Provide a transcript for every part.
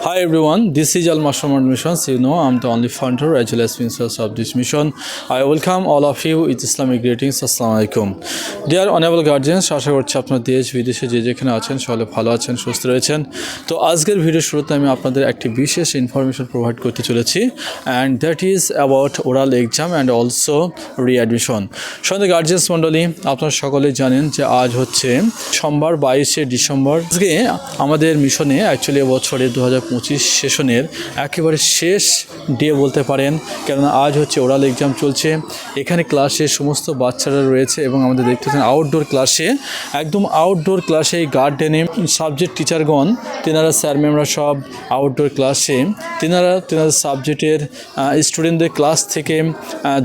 Hi everyone, this is Al Mastermind Missions. You know, I'm the only founder as well as princess of this mission. I welcome all of you with Islamic greetings. Assalamu alaikum. Dear honorable guardians, আশা করছি আপনার দেশ বিদেশে যে যেখানে আছেন সকলে ভালো আছেন, সুস্থ রয়েছেন। তো আজকের ভিডিও শুরুতে আমি আপনাদের একটি বিশেষ ইনফরমেশন প্রোভাইড করতে চলেছি, and that is about oral exam and also readmission. সঙ্গে গার্জিয়ান্স মণ্ডলী, আপনারা সকলেই জানেন যে আজ হচ্ছে সোমবার 22শে ডিসেম্বর। আজকে আমাদের মিশনে অ্যাকচুয়ালি বছরে 2025 সেশনের একেবারে শেষ ডে বলতে পারেন, কেননা আজ হচ্ছে ওরাল এক্সাম চলছে। এখানে ক্লাসে সমস্ত বাচ্চারা রয়েছে এবং আমাদের দেখতেছেন আউটডোর ক্লাসে, একদম আউটডোর ক্লাসে এই গার্ডেনে সাবজেক্ট টিচারগণ তেনারা স্যার ম্যামরা সব আউটডোর ক্লাসে তেনারা সাবজেক্টের স্টুডেন্টদের ক্লাস থেকে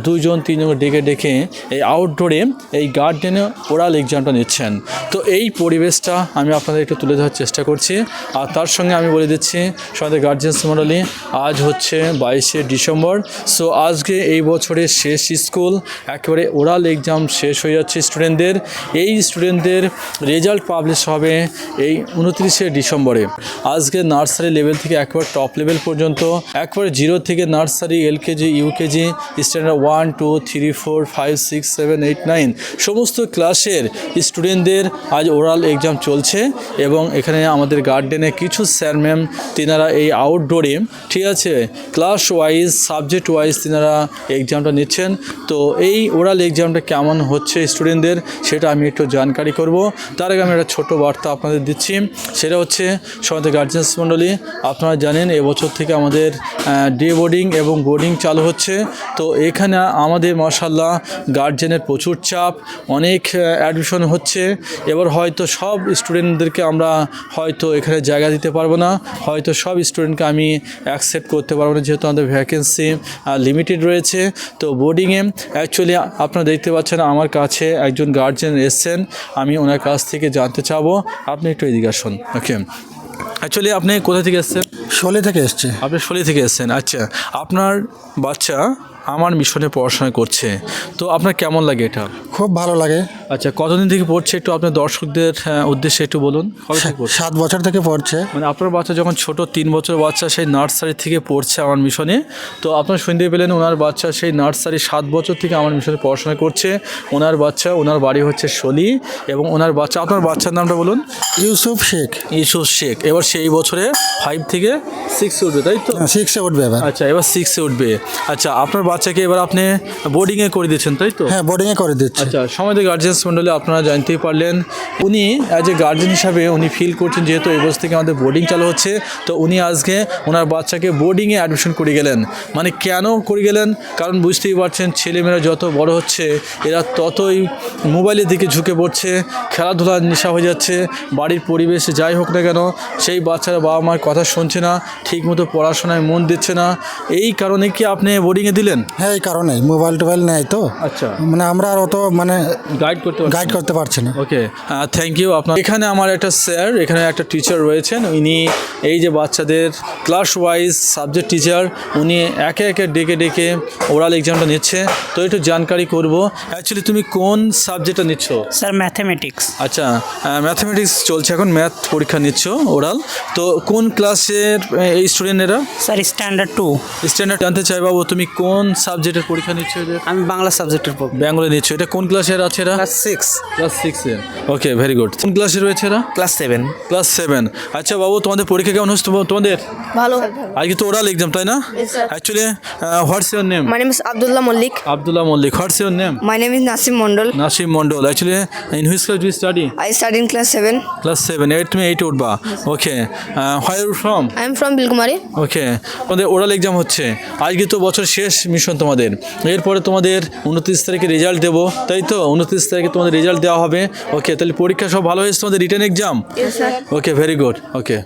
2-3জন ডেকে ডেকে এই আউটডোরে এই গার্ডেনে ওরাল এক্সামটা নিচ্ছেন। তো এই পরিবেশটা আমি আপনাদের একটু তুলে ধরার চেষ্টা করছি, আর তার সঙ্গে আমি বলে দিচ্ছি সঙ্গে গার্জিয়ান্স মণ্ডলী, আজ হচ্ছে 22শে ডিসেম্বর। সো আজকে এই বছরের শেষ স্কুল, একেবারে ওরাল এক্সাম শেষ হয়ে যাচ্ছে স্টুডেন্টদের। এই স্টুডেন্টদের রেজাল্ট পাবলিশ হবে এই 29শে ডিসেম্বরে। আজকে নার্সারি লেভেল থেকে একবার টপ লেভেল পর্যন্ত, একবারে 0 থেকে নার্সারি, এলকেজি, ইউকেজি, স্ট্যান্ডার্ড 1, 2, 3, 4, 5, 6, 7, 8, 9 সমস্ত ক্লাসের স্টুডেন্টদের আজ ওরাল এক্সাম চলছে। এবং এখানে আমাদের গার্ডেনে কিছু স্যার ম্যাম তিনারা এই আউটডোরে, ঠিক আছে, ক্লাস ওয়াইজ সাবজেক্ট ওয়াইজ তিনারা এক্সামটা নিচ্ছেন। তো এই ওরাল এক্সামটা কেমন হচ্ছে স্টুডেন্টদের সেটা আমি একটু জানকারি করব। তার আগে আমি একটা ছোটো বার্তা আপনাদের দিচ্ছি, সেটা হচ্ছে সমাজের গার্জিয়ান্স মণ্ডলী, আপনারা জানেন এবছর থেকে আমাদের ডে বোর্ডিং এবং বোর্ডিং চালু হচ্ছে। তো এখানে আমাদের মাশাআল্লাহ গার্জেনের প্রচুর চাপ, অনেক অ্যাডমিশন হচ্ছে। এবার হয়তো সব স্টুডেন্টদেরকে আমরা হয়তো এখানে জায়গা দিতে পারবো না, হয়তো সব স্টুডেন্টকে আমি অ্যাকসেপ্ট করতে পারবো না, যেহেতু আমাদের ভ্যাকেন্সি লিমিটেড রয়েছে। তো বোর্ডিংয়ে অ্যাকচুয়ালি আপনারা দেখতে পাচ্ছেন আমার কাছে একজন গার্জেন এসছেন, আমি ওনার কাছ থেকে জানতে চাবো। আপনি একটু এদিকে আসুন। ওকে, অ্যাকচুয়ালি আপনি কোথা থেকে এসছেন? শোলে থেকে এসছে। আপনি শোলে থেকে এসছেন। আচ্ছা, আপনার বাচ্চা আমার মিশনে পড়াশোনা করছে, তো আপনার কেমন লাগে এটা? খুব ভালো লাগে। আচ্ছা, কতদিন থেকে পড়ছে একটু আপনার দর্শকদের উদ্দেশ্যে একটু বলুন। 7 বছর থেকে পড়ছে। মানে আপনার বাচ্চা যখন ছোট 3 বছর বাচ্চা সেই নার্সারি থেকে পড়ছে আমার মিশনে। তো আপনার শুনতে পেলেন ওনার বাচ্চা সেই নার্সারি 7 বছর থেকে আমার মিশনে পড়াশোনা করছে। ওনার বাচ্চা, ওনার বাড়ি হচ্ছে শলি, এবং ওনার বাচ্চা, আপনার বাচ্চার নামটা বলুন। ইউসুফ শেখ। ইউসুফ শেখ। এবার সেই বছরে 5 থেকে 6 উঠবে, তাই তো? 6-এ উঠবে এবার। আচ্ছা, এবার 6-এ উঠবে। আচ্ছা, আপনার বাচ্চাকে এবার আপনি বোর্ডিংয়ে করে দিচ্ছেন, তাই তো? হ্যাঁ, বোর্ডিংয়ে করে দিচ্ছি। আচ্ছা, সমাজে গার্জিয়ান্স মণ্ডলী, আপনারা জানতেই পারলেন উনি অ্যাজ এ গার্জেন হিসাবে উনি ফিল করছেন যেহেতু এই বছর থেকে আমাদের বোর্ডিং চালু হচ্ছে, তো উনি আজকে ওনার বাচ্চাকে বোর্ডিংয়ে অ্যাডমিশন করে গেলেন। মানে কেন করে গেলেন? কারণ বুঝতেই পারছেন ছেলেমেয়েরা যত বড় হচ্ছে এরা ততই মোবাইলের দিকে ঝুঁকে পড়ছে, খেলাধুলার নেশা হয়ে যাচ্ছে। বাড়ির পরিবেশে যাই হোক না কেন সেই বাচ্চারা বাবা মার কথা শুনছে না, ঠিকমতো পড়াশোনায় মন দিচ্ছে না। এই কারণে কি আপনি বোর্ডিংয়ে দিলেন? হ্যাঁ, এই কারণেই মোবাইল টোবাইল নেয় তো। আচ্ছা, মানে আমরা আর অত মানে গাইড করতে পারছি না। ওকে, থ্যাংক ইউ। আপনার এখানে আমার একটা স্যার, এখানে একটা টিচার রয়েছেন, উনি এই যে বাচ্চাদের ক্লাস ওয়াইজ সাবজেক্ট টিচার, উনি একে একে ডেকে ডেকে ওরাল এক্সামটা নিচ্ছে। তো একটু জানকারি করব, অ্যাকচুয়ালি তুমি কোন সাবজেক্টটা নিচ্ছ? Sir mathematics. আচ্ছা, ম্যাথামেটিক্স চলছে এখন, ম্যাথ পরীক্ষা নিচ্ছ ওরাল। তো কোন ক্লাসের এই স্টুডেন্টেরা? Sir standard 2। স্ট্যান্ডার্ড জানতে চাই বাবু, তুমি কোন সাবজেক্টের পরীক্ষা নিচ্ছ? আমি বাংলা সাবজেক্টের পড়ব। বেঙ্গলে নিচ্ছ। এটা কোন ক্লাসের আছে এরা? ক্লাস 6। ক্লাস 6-এ। ওকে, ভেরি গুড। কোন ক্লাসে রয়েছে এরা? ক্লাস 7। ক্লাস 7। আচ্ছা বাবু, তোমাদের পরীক্ষা কেমন হচ্ছে তোমাদের? ভালো। আজকে তো ওরাল এক্সাম, তাই না? Actually what's your name? My name is Abdullah Malik. Abdullah Malik. What's your name? My name is Nasim Mondol. Nasim Mondol. Actually, in which class do you study? I study in class 7. Class 7. 8 তুমি 8 উঠবা। ওকে, where are you from? I am from Bilkumari. ওকে, তোমাদের oral exam হচ্ছে আজকে, তো বছর শেষ mission তোমাদের। এরপরে তোমাদের 29 তারিখে রেজাল্ট দেবো, তাই তো? 29 তারিখে তোমাদের রেজাল্ট দেওয়া হবে। ওকে, তাহলে পরীক্ষা সব ভালো হয়েছে তোমাদের, রিটেন এক্সাম? Yes, sir. ওকে, ভেরি গুড। ওকে,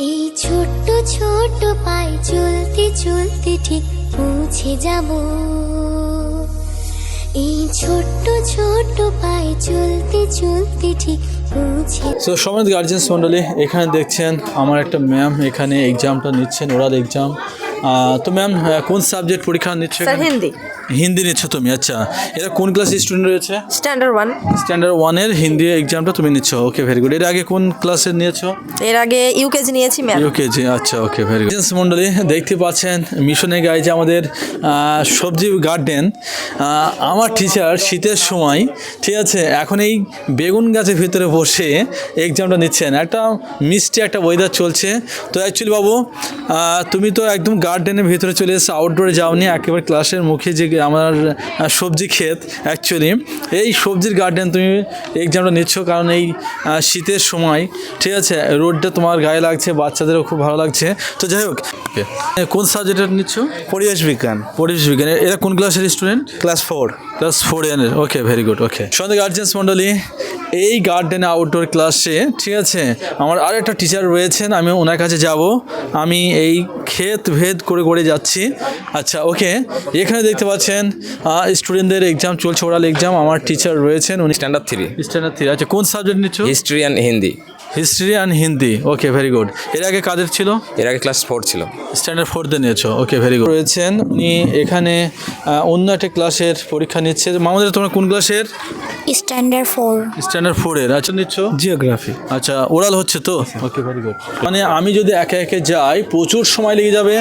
এই ছোট্ট ছোট্ট পায়ে চলতে চলতে ঠিক পৌঁছে যাব। এই ছোট্ট ছোট্ট পায়ে চলতে চলতে ঠিক পৌঁছে। সো সমাজ গার্জিয়ান্স মণ্ডলী, এখানে দেখছেন আমার একটা ম্যাম এখানে এক্সামটা নিচ্ছেন, ওরাল এক্সাম। তো ম্যাম কোন সাবজেক্ট পরীক্ষা নিচ্ছে? Sir, Hindi. হিন্দি নিচ্ছ তুমি, আচ্ছা। এরা কোন ক্লাসের স্টুডেন্ট রয়েছে? স্ট্যান্ডার্ড 1। স্ট্যান্ডার্ড 1-এর হিন্দি এক্সামটা তুমি নিচ্ছ, ওকে ভেরি গুড। এর আগে কোন ক্লাসের নিয়েছো? এর আগে ইউকেজি নিয়েছি ম্যাথ। ইউকেজি, আচ্ছা, ওকে ভেরি গুড। মণ্ডলী দেখতে পাচ্ছেন মিশনের গায়ে যে আমাদের সবজি গার্ডেন। আমার টিচার শীতের সময়, ঠিক আছে, এখন এই বেগুন গাছের ভিতরে বসে এক্সামটা নিচ্ছেন। একটা মিষ্টি একটা ওয়েদার চলছে। তো অ্যাকচুয়ালি বাবু, তুমি তো একদম গার্ডেনের ভিতরে চলে এসেছো, আউটডোরে যাওনি, একেবারে ক্লাসের মুখে যে আমার সবজি ক্ষেত, অ্যাকচুয়ালি এই সবজির গার্ডেন তুমি এক্সামটা নিচ্ছ, কারণ এই শীতের সময়, ঠিক আছে, রোদটা তোমার গায়ে লাগছে, বাচ্চাদেরও খুব ভালো লাগছে। তো যাই হোক, কোন সাবজেক্টটা নিচ্ছ? পরিবেশ বিজ্ঞান, পরিবেশ বিজ্ঞান। এরা কোন ক্লাসের স্টুডেন্ট? ক্লাস 4। ক্লাস 4 এর, ওকে ভেরি গুড, ওকে। সন্ধ্যে গার্জিয়ান্স মণ্ডলী, এই গার্ডেনে আউটডোর ক্লাসে, ঠিক আছে, আমার আর একটা টিচার রয়েছেন, আমি ওনার কাছে যাব। আমি এই ক্ষেত ভেদ করে করে যাচ্ছি। আচ্ছা, ওকে। এখানে দেখতে পাচ্ছেন স্টুডেন্টদের এক্সাম চলছে, ওরাল এক্সাম। আমার টিচার রয়েছেন, উনি স্ট্যান্ডার্ড 3 স্ট্যান্ডার্ড 3। আচ্ছা, কোন সাবজেক্ট নিচ্ছ? History and Hindi. History and Hindi, okay very good. এর আগে কাদের ছিল? এর আগে ক্লাস 4 ছিল। স্ট্যান্ডার্ড 4-তে নিয়েছো, ওকে ভেরি গুড। রয়েছেন উনি এখানে অন্য একটা ক্লাসের পরীক্ষা নিচ্ছে। মামাদের তোমরা কোন ক্লাসের? স্ট্যান্ডার্ড 4। স্ট্যান্ডার্ড 4-এর, আচ্ছা, নিচ্ছ জিওগ্রাফি। আচ্ছা, ওরাল হচ্ছে তো, ওকে ভেরি গুড। মানে আমি যদি একে একে যাই প্রচুর সময় লেগে যাবে।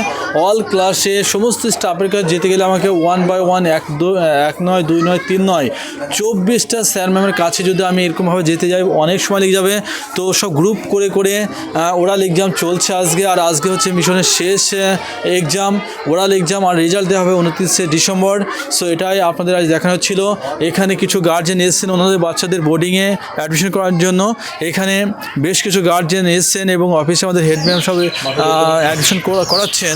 অল ক্লাসে সমস্ত স্টাফের কাছে যেতে গেলে আমাকে 1 বাই 1, 1 নয়, 2 নয়, 3 নয়, 24টা স্যার ম্যামের কাছে যদি আমি এরকমভাবে যেতে যাই অনেক সময় লেগে যাবে। তো সব গ্রুপ করে করে ওরাল এক্সাম চলছে আজকে। আর আজকে হচ্ছে মিশনের শেষ এক্সাম, ওরাল এক্সাম, আর রেজাল্ট দেওয়া হবে 29শে ডিসেম্বর। সো এটাই আপনাদের আজ দেখানো ছিল। এখানে কিছু গার্জেন এসেছেন ওনাদের বাচ্চাদের বোর্ডিংয়ে অ্যাডমিশন করার জন্য। এখানে বেশ কিছু গার্জেন এসেছেন এবং অফিসে আমাদের হেড ম্যাম সব অ্যাডমিশন করাচ্ছেন।